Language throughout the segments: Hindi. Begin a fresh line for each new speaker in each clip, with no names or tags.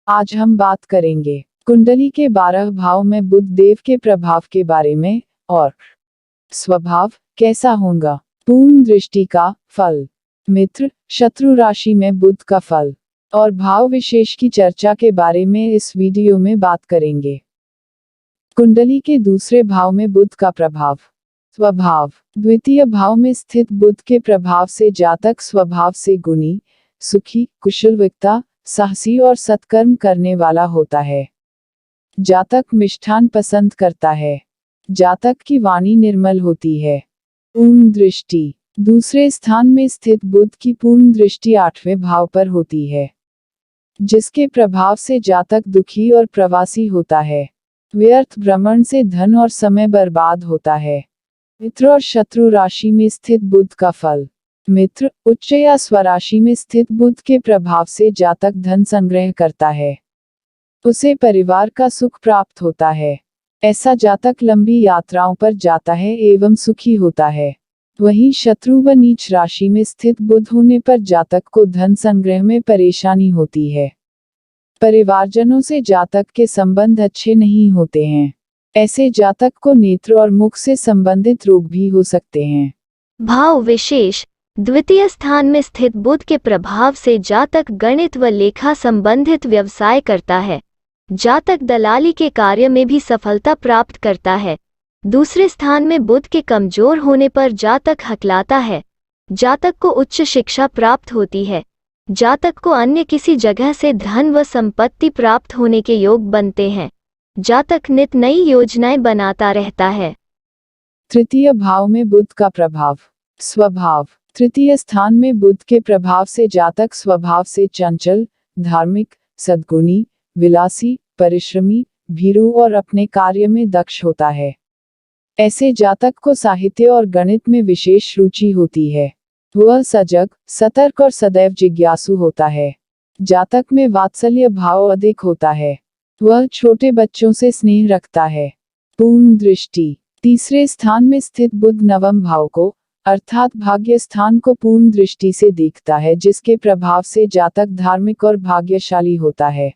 आज हम बात करेंगे कुंडली के 12 भाव में बुध देव के प्रभाव के बारे में और स्वभाव कैसा होगा। पूर्ण दृष्टि का फल, मित्र शत्रु राशि में बुध का फल और भाव विशेष की चर्चा के बारे में इस वीडियो में बात करेंगे। कुंडली के दूसरे भाव में बुध का प्रभाव। स्वभाव, द्वितीय भाव में स्थित बुध के प्रभाव से जातक स्वभाव से गुणी, सुखी, कुशल वक्ता, साहसी और सत्कर्म करने वाला होता है। जातक मिष्ठान पसंद करता है। जातक की वाणी निर्मल होती है। पूर्ण दृष्टि, दूसरे स्थान में स्थित बुध की पूर्ण दृष्टि 8वें भाव पर होती है, जिसके प्रभाव से जातक दुखी और प्रवासी होता है। व्यर्थ भ्रमण से धन और समय बर्बाद होता है। मित्र और शत्रु राशि में स्थित बुध का फल। मित्र उच्च या स्वराशि में स्थित बुध के प्रभाव से जातक धन संग्रह करता है। उसे परिवार का सुख प्राप्त होता है। ऐसा जातक लंबी यात्राओं पर जाता है एवं सुखी होता है। वहीं शत्रु व नीच राशि में स्थित बुध होने पर जातक को धन संग्रह में परेशानी होती है। परिवारजनों से जातक के संबंध अच्छे नहीं होते हैं। ऐसे जातक को नेत्र और मुख से संबंधित रोग भी हो सकते हैं।
भाव विशेष, द्वितीय स्थान में स्थित बुध के प्रभाव से जातक गणित व लेखा संबंधित व्यवसाय करता है। जातक दलाली के कार्य में भी सफलता प्राप्त करता है। दूसरे स्थान में बुध के कमजोर होने पर जातक हकलाता है। जातक को उच्च शिक्षा प्राप्त होती है। जातक को अन्य किसी जगह से धन व संपत्ति प्राप्त होने के योग बनते हैं। जातक नित नई योजनाएं बनाता रहता है।
तृतीय भाव में बुध का प्रभाव। स्वभाव, तृतीय स्थान में बुध के प्रभाव से जातक स्वभाव से चंचल, धार्मिक, सद्गुणी, विलासी, परिश्रमी, भीरू और अपने कार्य में दक्ष होता है। ऐसे जातक को साहित्य और गणित में विशेष रुचि होती है। वह सजग, सतर्क और सदैव जिज्ञासु होता है। जातक में वात्सल्य भाव अधिक होता है। वह छोटे बच्चों से स्नेह रखता है। पूर्ण दृष्टि, तीसरे स्थान में स्थित बुध नवम भाव को अर्थात भाग्य स्थान को पूर्ण दृष्टि से देखता है, जिसके प्रभाव से जातक धार्मिक और भाग्यशाली होता है।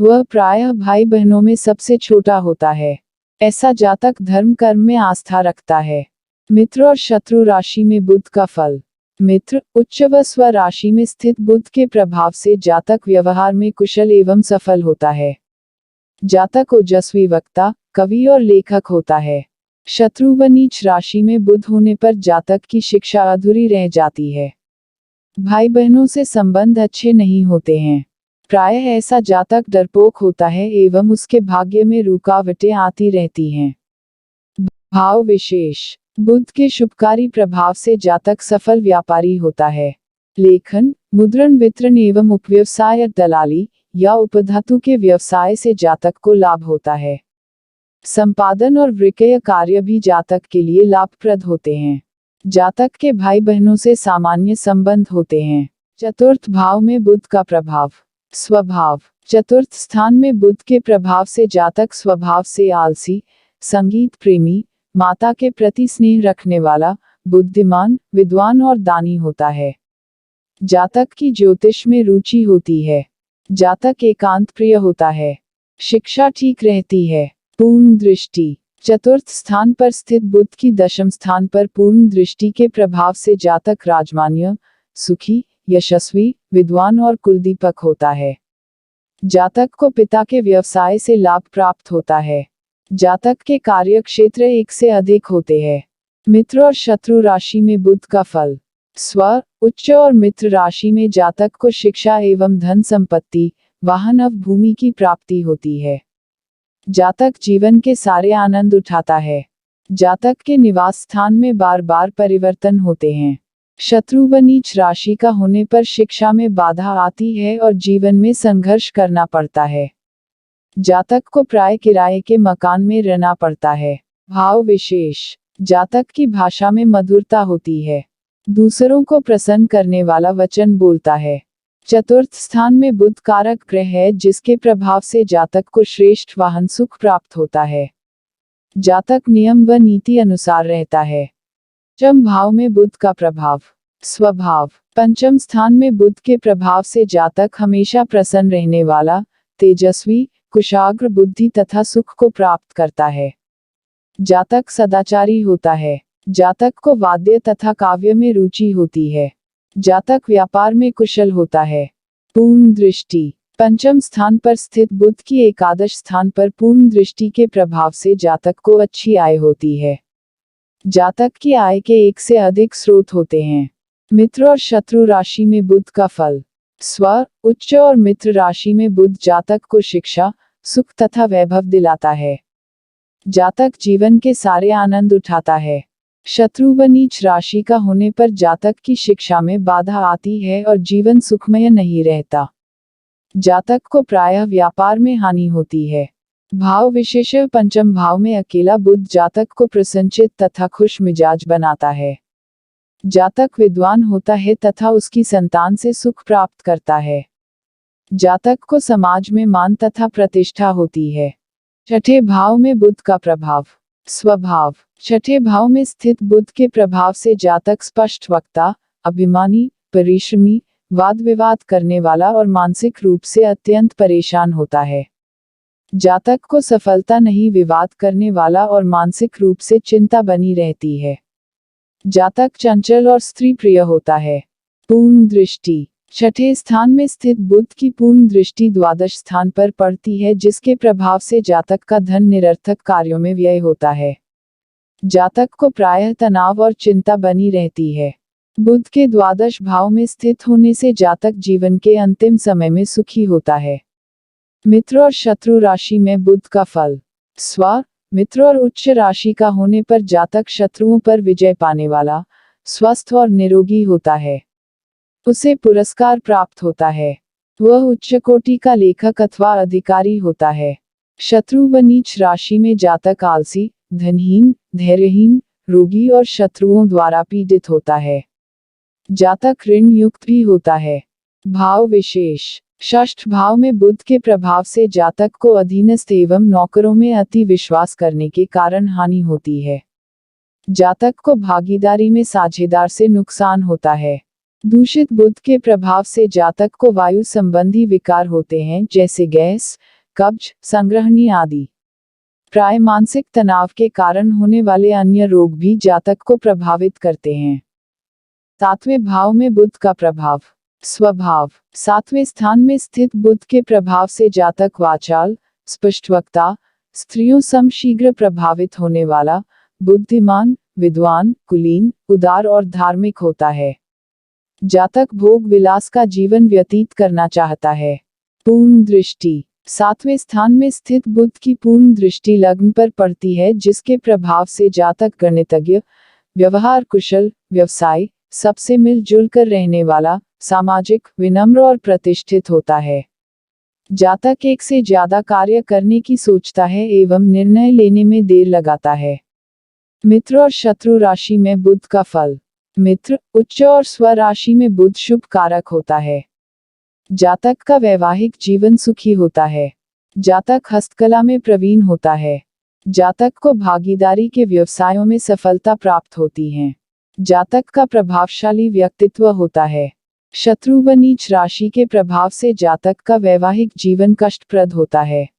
वह प्रायः भाई बहनों में सबसे छोटा होता है। ऐसा जातक धर्म कर्म में आस्था रखता है। मित्र और शत्रु राशि में बुध का फल। मित्र उच्च व स्व राशि में स्थित बुध के प्रभाव से जातक व्यवहार में कुशल एवं सफल होता है। जातक ओजस्वी वक्ता, कवि और लेखक होता है। शत्रु व नीच राशि में बुध होने पर जातक की शिक्षा अधूरी रह जाती है। भाई बहनों से संबंध अच्छे नहीं होते हैं। प्रायः ऐसा जातक डरपोक होता है एवं उसके भाग्य में रुकावटें आती रहती हैं। भाव विशेष, बुध के शुभकारी प्रभाव से जातक सफल व्यापारी होता है। लेखन, मुद्रण, वितरण एवं उपव्यवसाय, दलाली या उपधातु के व्यवसाय से जातक को लाभ होता है। संपादन और विक्रय कार्य भी जातक के लिए लाभप्रद होते हैं। जातक के भाई बहनों से सामान्य संबंध होते हैं। चतुर्थ भाव में बुध का प्रभाव। स्वभाव, चतुर्थ स्थान में बुध के प्रभाव से जातक स्वभाव से आलसी, संगीत प्रेमी, माता के प्रति स्नेह रखने वाला, बुद्धिमान, विद्वान और दानी होता है। जातक की ज्योतिष में रुचि होती है। जातक एकांत प्रिय होता है। शिक्षा ठीक रहती है। पूर्ण दृष्टि, चतुर्थ स्थान पर स्थित बुध की दशम स्थान पर पूर्ण दृष्टि के प्रभाव से जातक राजमान्य, सुखी, यशस्वी, विद्वान और कुलदीपक होता है। जातक को पिता के व्यवसाय से लाभ प्राप्त होता है। जातक के कार्य क्षेत्र एक से अधिक होते हैं। मित्र और शत्रु राशि में बुध का फल। स्व, उच्च और मित्र राशि में जातक को शिक्षा एवं धन संपत्ति, वाहन अव भूमि की प्राप्ति होती है। जातक जीवन के सारे आनंद उठाता है। जातक के निवास स्थान में बार बार परिवर्तन होते हैं। शत्रु व नीच राशि का होने पर शिक्षा में बाधा आती है और जीवन में संघर्ष करना पड़ता है। जातक को प्राय किराए के मकान में रहना पड़ता है। भाव विशेष, जातक की भाषा में मधुरता होती है। दूसरों को प्रसन्न करने वाला वचन बोलता है। चतुर्थ स्थान में बुध कारक ग्रह है, जिसके प्रभाव से जातक को श्रेष्ठ वाहन सुख प्राप्त होता है। जातक नियम व नीति अनुसार रहता है। पंचम भाव में बुध का प्रभाव। स्वभाव, पंचम स्थान में बुध के प्रभाव से जातक हमेशा प्रसन्न रहने वाला, तेजस्वी, कुशाग्र बुद्धि तथा सुख को प्राप्त करता है। जातक सदाचारी होता है। जातक को वाद्य तथा काव्य में रुचि होती है। जातक व्यापार में कुशल होता है। पूर्ण दृष्टि। पंचम स्थान पर स्थित बुध की एकादश स्थान पर पूर्ण दृष्टि के प्रभाव से जातक को अच्छी आय होती है। जातक की आय के एक से अधिक स्रोत होते हैं। मित्र और शत्रु राशि में बुध का फल। स्व, उच्च और मित्र राशि में बुध जातक को शिक्षा, सुख तथा वैभव दिलाता है। जातक जीवन के सारे आनंद उठाता है। शत्रु व नीच राशि का होने पर जातक की शिक्षा में बाधा आती है और जीवन सुखमय नहीं रहता। जातक को प्रायः व्यापार में हानि होती है। भाव विशेष पंचम भाव में अकेला बुध जातक को प्रसन्नचित तथा खुश मिजाज बनाता है। जातक विद्वान होता है तथा उसकी संतान से सुख प्राप्त करता है। जातक को समाज में मान तथा प्रतिष्ठा होती है। छठे भाव में बुध का प्रभाव। स्वभाव। छठे भाव में स्थित बुध के प्रभाव से जातक स्पष्ट वक्ता, अभिमानी, परिश्रमी, वाद विवाद करने वाला और मानसिक रूप से अत्यंत परेशान होता है। जातक को सफलता नहीं विवाद करने वाला और मानसिक रूप से चिंता बनी रहती है। जातक चंचल और स्त्री प्रिय होता है। पूर्ण दृष्टि। छठे स्थान में स्थित बुध की पूर्ण दृष्टि द्वादश स्थान पर पड़ती है जिसके प्रभाव से जातक का धन निरर्थक कार्यों में व्यय होता है। जातक को प्रायः तनाव और चिंता बनी रहती है। बुध के द्वादश भाव में स्थित होने से जातक जीवन के अंतिम समय में सुखी होता है। मित्र और शत्रु राशि में बुध का फल। स्व, मित्र और उच्च राशि का होने पर जातक शत्रुओं पर विजय पाने वाला, स्वस्थ और निरोगी होता है। उसे पुरस्कार प्राप्त होता है। वह उच्च कोटि का लेखक अथवा अधिकारी होता है। शत्रु व नीच राशि में जातक आलसी, धनहीन, धैर्यहीन, रोगी और शत्रुओं द्वारा पीड़ित होता है। जातक ऋण युक्त भी होता है। भाव विशेष। षष्ठ भाव में बुध के प्रभाव से जातक को अधीनस्थ एवं नौकरों में अति विश्वास करने के कारण हानि होती है। जातक को भागीदारी में साझेदार से नुकसान होता है। दूषित बुध के प्रभाव से जातक को वायु संबंधी विकार होते हैं जैसे गैस, कब्ज, संग्रहणी आदि। प्राय मानसिक तनाव के कारण होने वाले अन्य रोग भी जातक को प्रभावित करते हैं। सातवें भाव में बुध का प्रभाव। स्वभाव। सातवें स्थान में स्थित बुध के प्रभाव से जातक वाचाल, स्पष्ट वक्ता, स्त्रियों सम शीघ्र प्रभावित होने वाला, बुद्धिमान, विद्वान, कुलीन, उदार और धार्मिक होता है। जातक भोग विलास का जीवन व्यतीत करना चाहता है। पूर्ण दृष्टि। सातवें स्थान में स्थित बुध की पूर्ण दृष्टि लग्न पर पड़ती है जिसके प्रभाव से जातक गणितज्ञ, व्यवहार कुशल, व्यवसाय, सबसे मिलजुल कर रहने वाला, सामाजिक, विनम्र और प्रतिष्ठित होता है। जातक एक से ज्यादा कार्य करने की सोचता है एवं निर्णय लेने में देर लगाता है। मित्र और शत्रु राशि में बुध का फल। मित्र, उच्च और स्व राशि में बुध शुभ कारक होता है। जातक का वैवाहिक जीवन सुखी होता है। जातक हस्तकला में प्रवीण होता है। जातक को भागीदारी के व्यवसायों में सफलता प्राप्त होती है। जातक का प्रभावशाली व्यक्तित्व होता है। शत्रु व नीच राशि के प्रभाव से जातक का वैवाहिक जीवन कष्टप्रद होता है।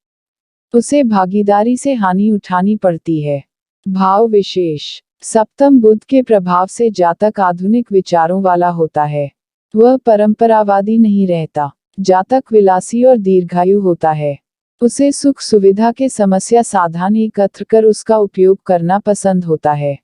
उसे भागीदारी से हानि उठानी पड़ती है। भाव विशेष। सप्तम बुध के प्रभाव से जातक आधुनिक विचारों वाला होता है। वह परंपरावादी नहीं रहता। जातक विलासी और दीर्घायु होता है। उसे सुख सुविधा के समस्या साधन एकत्र कर उसका उपयोग करना पसंद होता है।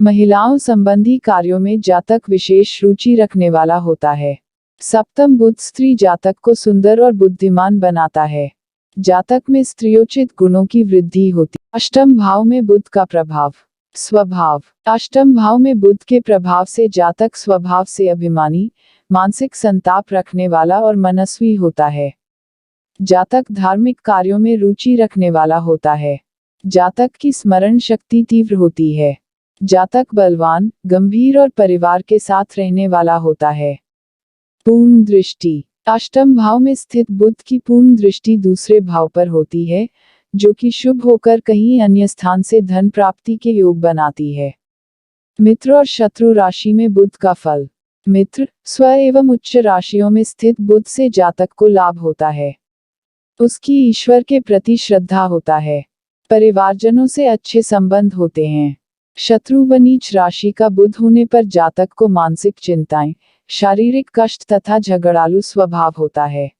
महिलाओं संबंधी कार्यों में जातक विशेष रुचि रखने वाला होता है। सप्तम बुध स्त्री जातक को सुंदर और बुद्धिमान बनाता है। जातक में स्त्रियोचित गुणों की वृद्धि होती। अष्टम भाव में बुध का प्रभाव। स्वभाव। अष्टम भाव में बुध के प्रभाव से जातक स्वभाव से अभिमानी, मानसिक संताप रखने वाला और मनस्वी होता है। जातक धार्मिक कार्यों में रुचि रखने वाला होता है। जातक की स्मरण शक्ति तीव्र होती है। जातक बलवान, गंभीर और परिवार के साथ रहने वाला होता है। पूर्ण दृष्टि। अष्टम भाव में स्थित बुध की पूर्ण दृष्टि दूसरे भाव पर होती है जो कि शुभ होकर कहीं अन्य स्थान से धन प्राप्ति के योग बनाती है। मित्र और शत्रु राशि में बुध का फल। मित्र, स्व एवं उच्च राशियों में स्थित बुध से जातक को लाभ होता है। उसकी ईश्वर के प्रति श्रद्धा होता है। परिवारजनों से अच्छे संबंध होते हैं। शत्रु व नीच राशि का बुध होने पर जातक को मानसिक चिंताएं, शारीरिक कष्ट तथा झगड़ालू स्वभाव होता है।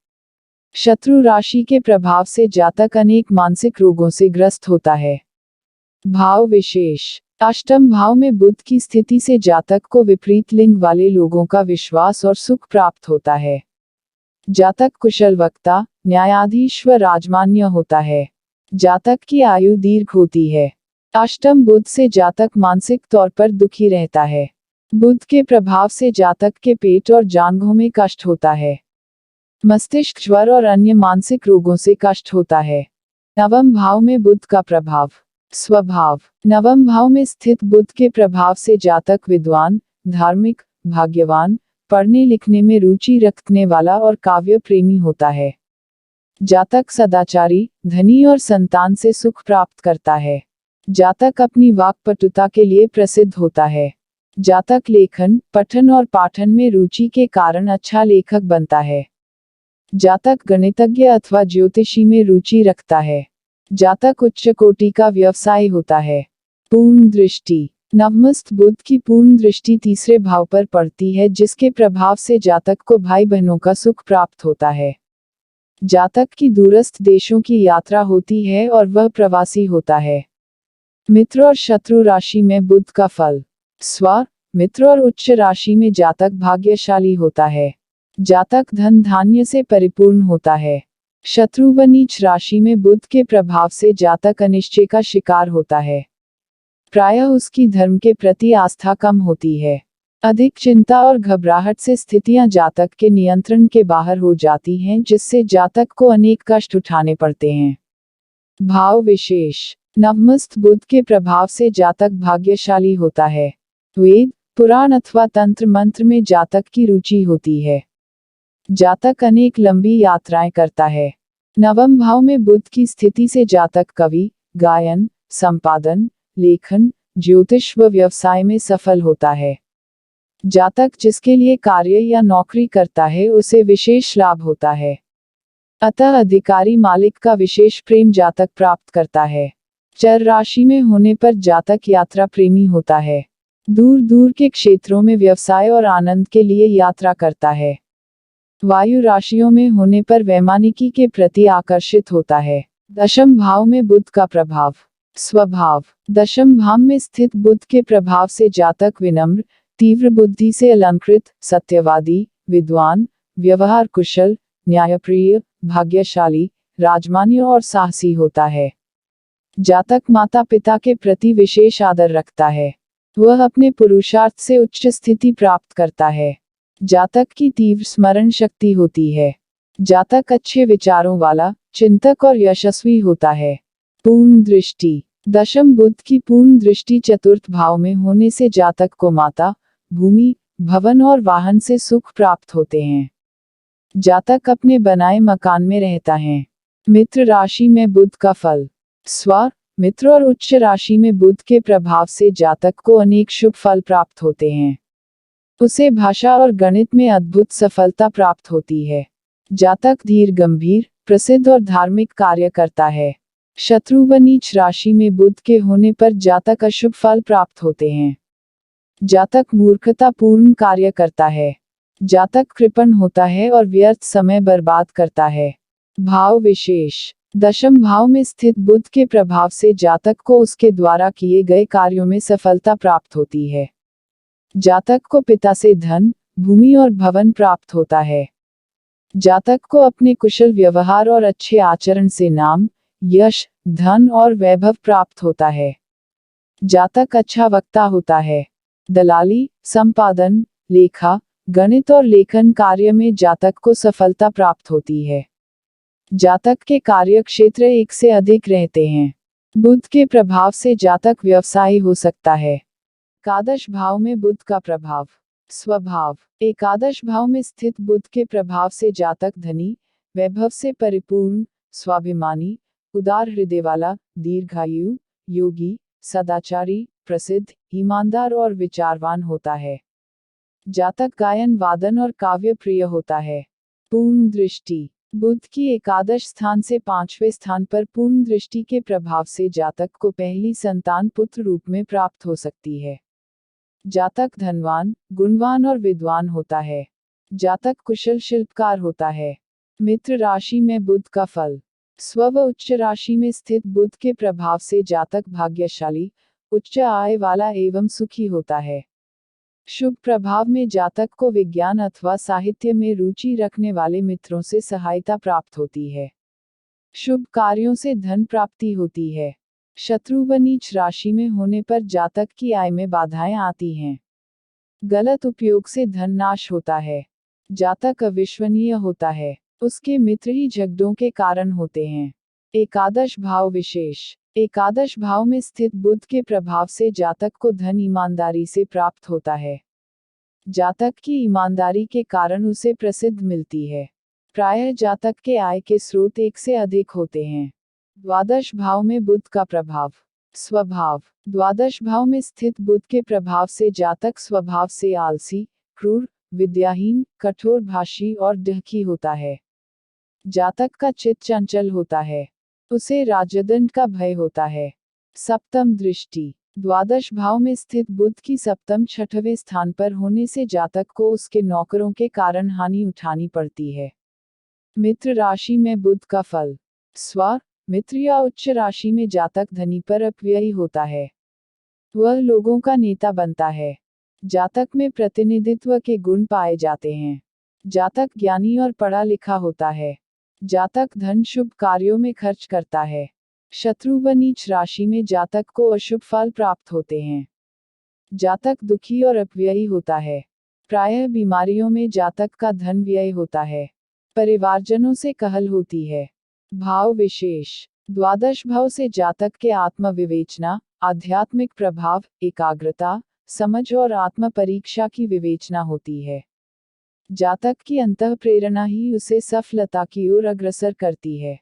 शत्रु राशि के प्रभाव से जातक अनेक मानसिक रोगों से ग्रस्त होता है। भाव विशेष। अष्टम भाव में बुध की स्थिति से जातक को विपरीत लिंग वाले लोगों का विश्वास और सुख प्राप्त होता है। जातक कुशल वक्ता, न्यायाधीश व राजमान्य होता है। जातक की आयु दीर्घ होती है। अष्टम बुध से जातक मानसिक तौर पर दुखी रहता है। बुध के प्रभाव से जातक के पेट और जांघों में कष्ट होता है। मस्तिष्क ज्वर और अन्य मानसिक रोगों से कष्ट होता है। नवम भाव में बुध का प्रभाव। स्वभाव। नवम भाव में स्थित बुध के प्रभाव से जातक विद्वान, धार्मिक, भाग्यवान, पढ़ने लिखने में रुचि रखने वाला और काव्य प्रेमी होता है। जातक सदाचारी, धनी और संतान से सुख प्राप्त करता है। जातक अपनी वाक्पटुता के लिए प्रसिद्ध होता है। जातक लेखन, पठन और पाठन में रुचि के कारण अच्छा लेखक बनता है। जातक गणितज्ञ अथवा ज्योतिषी में रुचि रखता है। जातक उच्च कोटि का व्यवसाय होता है। पूर्ण दृष्टि। नवमस्थ बुध की पूर्ण दृष्टि तीसरे भाव पर पड़ती है, जिसके प्रभाव से जातक को भाई बहनों का सुख प्राप्त होता है। जातक की दूरस्थ देशों की यात्रा होती है और वह प्रवासी होता है। मित्र और शत्रु राशि में बुध का फल। स्व मित्र और उच्च राशि में जातक भाग्यशाली होता है। जातक धन धान्य से परिपूर्ण होता है। शत्रु व नीच राशि में बुध के प्रभाव से जातक अनिश्चय का शिकार होता है। प्रायः उसकी धर्म के प्रति आस्था कम होती है। अधिक चिंता और घबराहट से स्थितियां जातक के नियंत्रण के बाहर हो जाती हैं, जिससे जातक को अनेक कष्ट उठाने पड़ते हैं। भाव विशेष। नवमस्थ बुध के प्रभाव से जातक भाग्यशाली होता है। वेद, पुराण अथवा तंत्र मंत्र में जातक की रुचि होती है। जातक अनेक लंबी यात्राएं करता है। नवम भाव में बुध की स्थिति से जातक कवि, गायन, संपादन, लेखन, ज्योतिष व व्यवसाय में सफल होता है। जातक जिसके लिए कार्य या नौकरी करता है उसे विशेष लाभ होता है। अतः अधिकारी मालिक का विशेष प्रेम जातक प्राप्त करता है। चर राशि में होने पर जातक यात्रा प्रेमी होता है। दूर दूर के क्षेत्रों में व्यवसाय और आनंद के लिए यात्रा करता है। वायु राशियों में होने पर वैमानिकी के प्रति आकर्षित होता है। दशम भाव में बुध का प्रभाव। स्वभाव। दशम भाव में स्थित बुध के प्रभाव से जातक विनम्र, तीव्र बुद्धि से अलंकृत, सत्यवादी, विद्वान, व्यवहार कुशल, न्यायप्रिय, भाग्यशाली, राजमान्य और साहसी होता है। जातक माता पिता के प्रति विशेष आदर रखता है। वह अपने पुरुषार्थ से उच्च स्थिति प्राप्त करता है। जातक की तीव्र स्मरण शक्ति होती है। जातक अच्छे विचारों वाला, चिंतक और यशस्वी होता है। पूर्ण दृष्टि। दशम बुध की पूर्ण दृष्टि चतुर्थ भाव में होने से जातक को माता, भूमि, भवन और वाहन से सुख प्राप्त होते हैं। जातक अपने बनाए मकान में रहता है। मित्र राशि में बुध का फल। स्व मित्र और उच्च राशि में बुध के प्रभाव से जातक को अनेक शुभ फल प्राप्त होते हैं। उसे भाषा और गणित में अद्भुत सफलता प्राप्त होती है। जातक धीर गंभीर, प्रसिद्ध और धार्मिक कार्य करता है। शत्रु व नीच राशि में बुध के होने पर जातक अशुभ फल प्राप्त होते हैं। जातक मूर्खता पूर्ण कार्य करता है। जातक कृपण होता है और व्यर्थ समय बर्बाद करता है। भाव विशेष। दशम भाव में स्थित बुध के प्रभाव से जातक को उसके द्वारा किए गए कार्यों में सफलता प्राप्त होती है। जातक को पिता से धन, भूमि और भवन प्राप्त होता है। जातक को अपने कुशल व्यवहार और अच्छे आचरण से नाम, यश, धन और वैभव प्राप्त होता है। जातक अच्छा वक्ता होता है। दलाली, संपादन, लेखा, गणित और लेखन कार्य में जातक को सफलता प्राप्त होती है। जातक के कार्य क्षेत्र एक से अधिक रहते हैं। बुध के प्रभाव से जातक व्यवसायी हो सकता है। एकादश भाव में बुध का प्रभाव। स्वभाव। एकादश भाव में स्थित बुध के प्रभाव से जातक धनी, वैभव से परिपूर्ण, स्वाभिमानी, उदार हृदय वाला, दीर्घायु, योगी, सदाचारी, प्रसिद्ध, ईमानदार और विचारवान होता है। जातक गायन वादन और काव्य प्रिय होता है। पूर्ण दृष्टि। बुध की एकादश स्थान से 5वें स्थान पर पूर्ण दृष्टि के प्रभाव से जातक को पहली संतान पुत्र रूप में प्राप्त हो सकती है। जातक धनवान, गुणवान और विद्वान होता है। जातक कुशल शिल्पकार होता है। मित्र राशि में बुध का फल। स्व व उच्च राशि में स्थित बुध के प्रभाव से जातक भाग्यशाली, उच्च आय वाला एवं सुखी होता है। शुभ प्रभाव में जातक को विज्ञान अथवा साहित्य में रुचि रखने वाले मित्रों से सहायता प्राप्त होती है। शुभ कार्यों से धन प्राप्ति होती है। शत्रु व नीच राशि में होने पर जातक की आय में बाधाएं आती हैं। गलत उपयोग से धन नाश होता है। जातक अविश्वसनीय होता है। उसके मित्र ही झगड़ों के कारण होते हैं। एकादश भाव विशेष। एकादश भाव में स्थित बुध के प्रभाव से जातक को धन ईमानदारी से प्राप्त होता है। जातक की ईमानदारी के कारण उसे प्रसिद्धि मिलती है। प्रायः जातक के आय के स्रोत एक से अधिक होते हैं। द्वादश भाव में बुध का प्रभाव। स्वभाव। द्वादश भाव में स्थित बुध के प्रभाव से जातक स्वभाव से आलसी, क्रूर, विद्याहीन, कठोर भाषी और डहकी होता है। जातक का चित्त चंचल होता है। उसे राजदंड का भय होता है। सप्तम दृष्टि। द्वादश भाव में स्थित बुध की सप्तम छठवें स्थान पर होने से जातक को उसके नौकरों के कारण हानि उठानी पड़ती है। मित्र राशि में बुध का फल। स्व मित्र या उच्च राशि में जातक धनी पर अपव्ययी होता है। वह लोगों का नेता बनता है। जातक में प्रतिनिधित्व के गुण पाए जाते हैं। जातक ज्ञानी और पढ़ा लिखा होता है। जातक धन शुभ कार्यों में खर्च करता है। शत्रु व नीच राशि में जातक को अशुभ फल प्राप्त होते हैं। जातक दुखी और अपव्ययी होता है। प्रायः बीमारियों में जातक का धन व्यय होता है। परिवारजनों से कहल होती है। भाव विशेष। द्वादश भाव से जातक के आत्म विवेचना, आध्यात्मिक प्रभाव, एकाग्रता, समझ और आत्म परीक्षा की विवेचना होती है। जातक की अंतः प्रेरणा ही उसे सफलता की ओर अग्रसर करती है।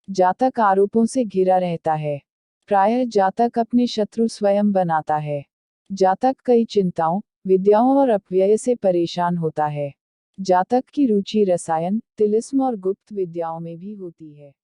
जातक आरोपों से घिरा रहता है। प्रायः जातक अपने शत्रु स्वयं बनाता है। जातक कई चिंताओं, विद्याओं और अपव्यय से परेशान होता है। जातक की रुचि रसायन, तिलिस्म और गुप्त विद्याओं में भी होती है।